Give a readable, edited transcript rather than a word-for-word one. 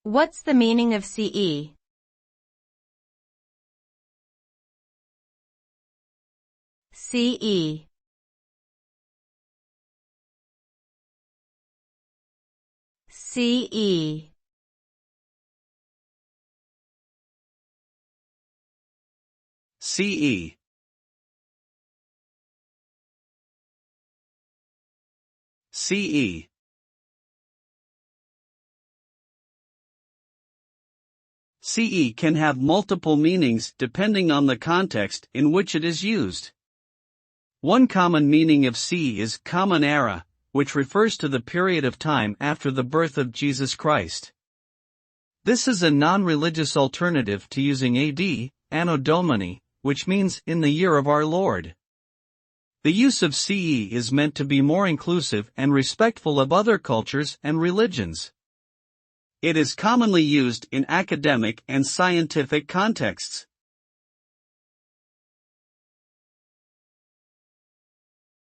What's the meaning of CE? CE. CE. CE. CE. CE can have multiple meanings depending on the context in which it is used. One common meaning of CE is Common Era, which refers to the period of time after the birth of Jesus Christ. This is a non-religious alternative to using AD, Anno Domini, which means in the year of our Lord. The use of CE is meant to be more inclusive and respectful of other cultures and religions. It is commonly used in academic and scientific contexts.